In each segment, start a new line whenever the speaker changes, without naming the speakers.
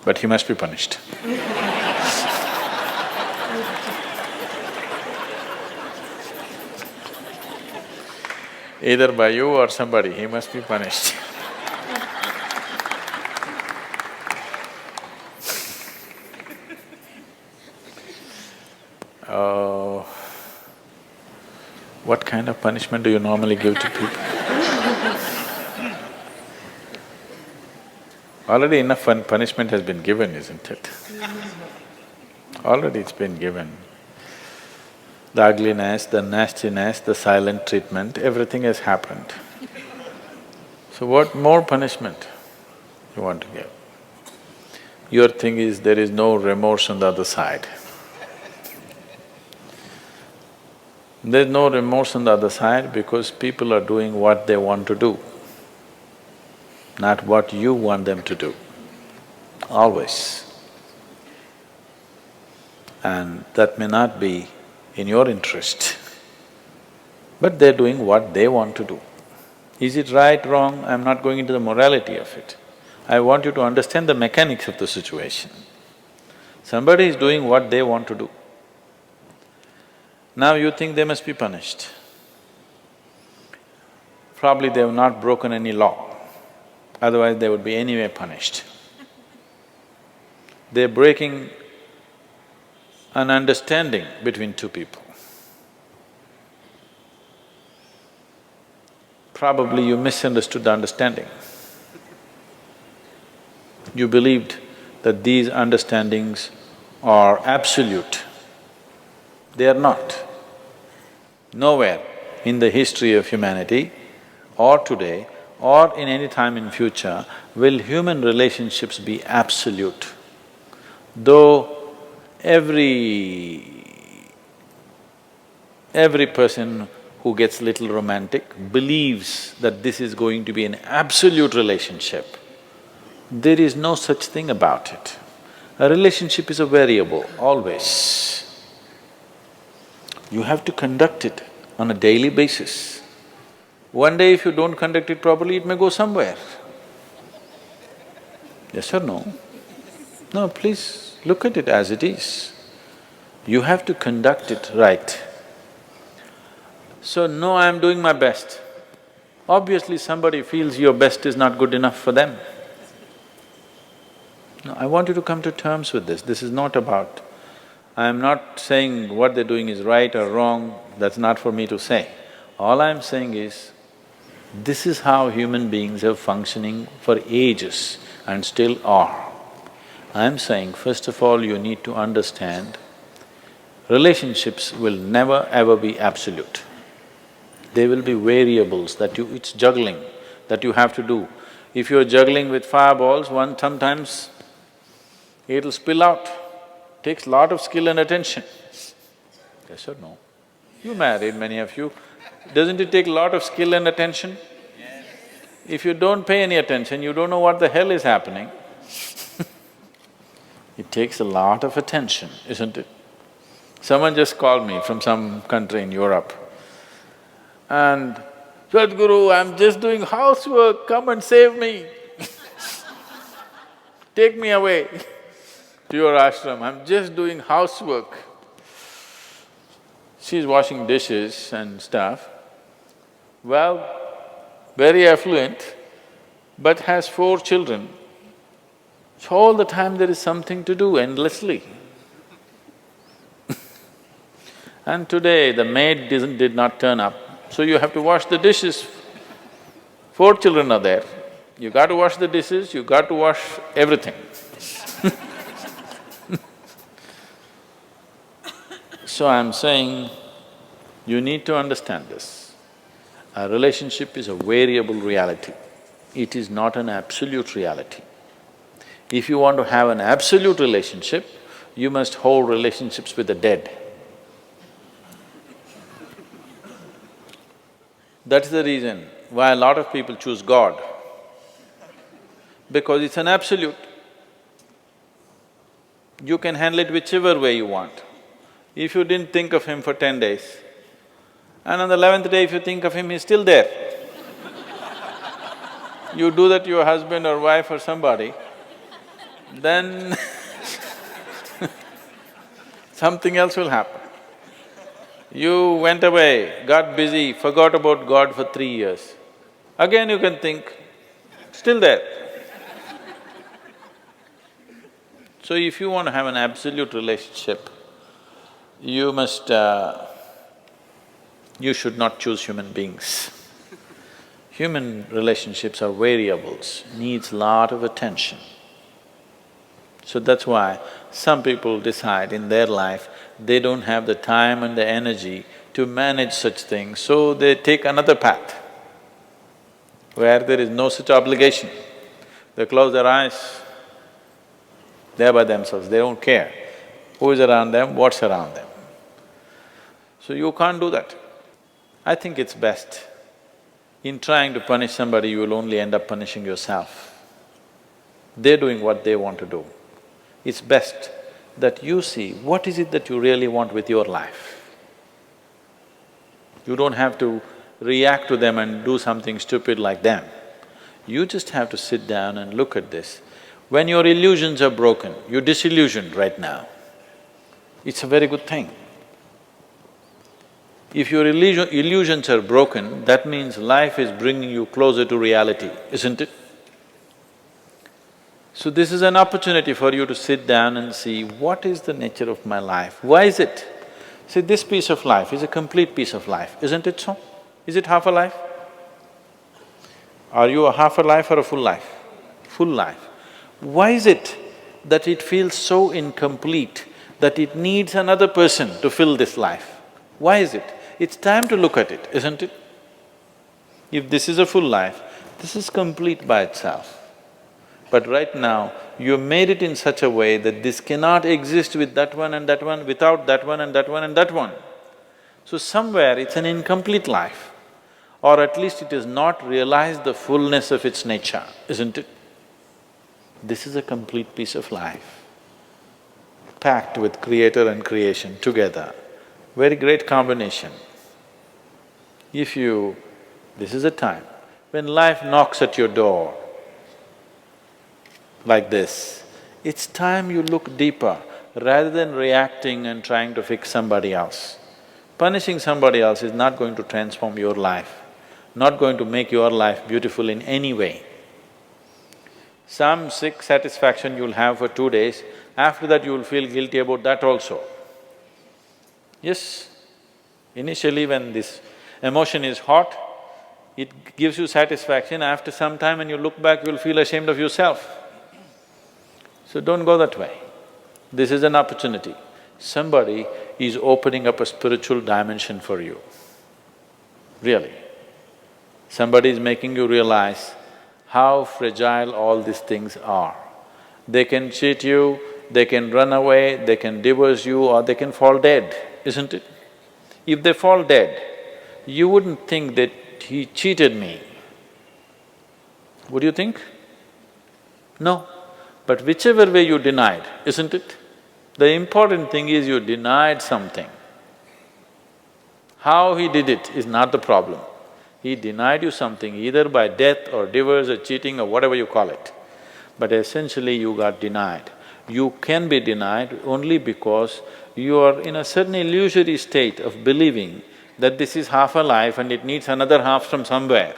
but he must be punished. Either by you or somebody, he must be punished. Oh, what kind of punishment do you normally give to people? Already enough punishment has been given, isn't it? Already it's been given. The ugliness, the nastiness, the silent treatment, everything has happened. So what more punishment you want to give? Your thing is there is no remorse on the other side. There's no remorse on the other side because people are doing what they want to do, not what you want them to do, always. And that may not be in your interest, but they're doing what they want to do. Is it right, wrong? I'm not going into the morality of it. I want you to understand the mechanics of the situation. Somebody is doing what they want to do. Now you think they must be punished. Probably they have not broken any law, otherwise they would be anyway punished. They're breaking an understanding between two people. Probably you misunderstood the understanding. You believed that these understandings are absolute. They are not. Nowhere in the history of humanity or today or in any time in future will human relationships be absolute. Though every person who gets little romantic believes that this is going to be an absolute relationship, there is no such thing about it. A relationship is a variable, always. You have to conduct it on a daily basis. One day if you don't conduct it properly, it may go somewhere. Yes or no? No, please look at it as it is. You have to conduct it right. So, no, I'm doing my best. Obviously somebody feels your best is not good enough for them. No, I want you to come to terms with this. This is not about… I'm not saying what they're doing is right or wrong, that's not for me to say. All I'm saying is, this is how human beings are functioning for ages and still are. I'm saying, first of all, you need to understand, relationships will never ever be absolute. There will be variables that it's juggling that you have to do. If you're juggling with fireballs, sometimes it'll spill out. Takes lot of skill and attention. Yes or no? You married, many of you. Doesn't it take a lot of skill and attention? Yes. If you don't pay any attention, you don't know what the hell is happening. It takes a lot of attention, isn't it? Someone just called me from some country in Europe and, "Sadhguru, I'm just doing housework, come and save me." Take me away to your ashram, I'm just doing housework. She's washing dishes and stuff. Well, very affluent, but has 4 children. So all the time there is something to do endlessly. And today the maid did not turn up, so you have to wash the dishes. 4 children are there, you got to wash the dishes, you got to wash everything. So I'm saying, you need to understand this. A relationship is a variable reality. It is not an absolute reality. If you want to have an absolute relationship, you must hold relationships with the dead. That's the reason why a lot of people choose God, because it's an absolute. You can handle it whichever way you want. If you didn't think of him for 10 days, and on the 11th day if you think of him, he's still there. You do that to your husband or wife or somebody, then something else will happen. You went away, got busy, forgot about God for 3 years. Again you can think, still there. So if you want to have an absolute relationship, you must… you should not choose human beings. Human relationships are variables, needs lot of attention. So that's why some people decide in their life they don't have the time and the energy to manage such things, so they take another path where there is no such obligation. They close their eyes, they're by themselves, they don't care who is around them, what's around them. So you can't do that. I think it's best, in trying to punish somebody, you will only end up punishing yourself. They're doing what they want to do. It's best that you see what is it that you really want with your life. You don't have to react to them and do something stupid like them. You just have to sit down and look at this. When your illusions are broken, you're disillusioned right now, it's a very good thing. If your illusions are broken, that means life is bringing you closer to reality, isn't it? So this is an opportunity for you to sit down and see, what is the nature of my life? Why is it? See, this piece of life is a complete piece of life, isn't it so? Is it half a life? Are you a half a life or a full life? Full life. Why is it that it feels so incomplete that it needs another person to fill this life? Why is it? It's time to look at it, isn't it? If this is a full life, this is complete by itself. But right now, you made it in such a way that this cannot exist with that one and that one, without that one and that one and that one. So somewhere it's an incomplete life, or at least it has not realized the fullness of its nature, isn't it? This is a complete piece of life, packed with creator and creation together. Very great combination. If you… this is a time when life knocks at your door like this, it's time you look deeper rather than reacting and trying to fix somebody else. Punishing somebody else is not going to transform your life, not going to make your life beautiful in any way. Some sick satisfaction you'll have for 2 days, after that you will feel guilty about that also. Yes, initially when this emotion is hot, it gives you satisfaction. After some time when you look back, you'll feel ashamed of yourself. So don't go that way. This is an opportunity. Somebody is opening up a spiritual dimension for you, really. Somebody is making you realize how fragile all these things are. They can cheat you, they can run away, they can divorce you, or they can fall dead, isn't it? If they fall dead, you wouldn't think that he cheated me. Would you think? No. But whichever way you denied, isn't it? The important thing is you denied something. How he did it is not the problem. He denied you something either by death or divorce or cheating or whatever you call it. But essentially you got denied. You can be denied only because you are in a certain illusory state of believing that this is half a life and it needs another half from somewhere.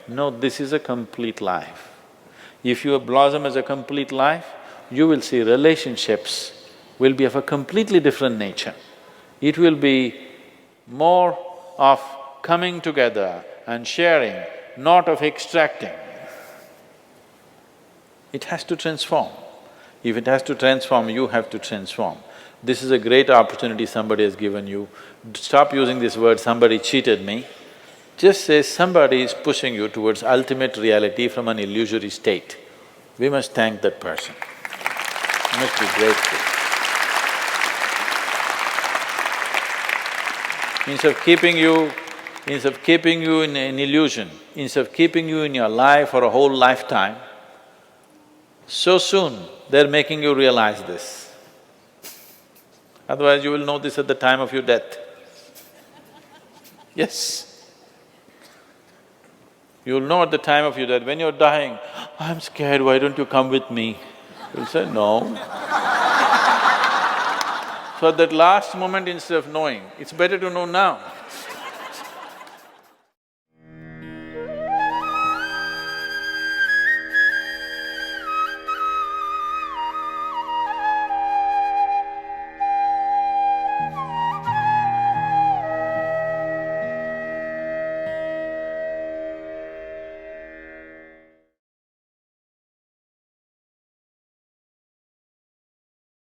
No, this is a complete life. If you blossom as a complete life, you will see relationships will be of a completely different nature. It will be more of coming together and sharing, not of extracting. It has to transform. If it has to transform, you have to transform. This is a great opportunity somebody has given you. Stop using this word, somebody cheated me. Just say somebody is pushing you towards ultimate reality from an illusory state. We must thank that person. We must be grateful. Instead of keeping you in an illusion, instead of keeping you in your life for a whole lifetime, so soon they're making you realize this. Otherwise you will know this at the time of your death. Yes. You'll know at the time of your death, when you're dying, I'm scared, why don't you come with me? You'll say, no. So at that last moment, instead of knowing, it's better to know now.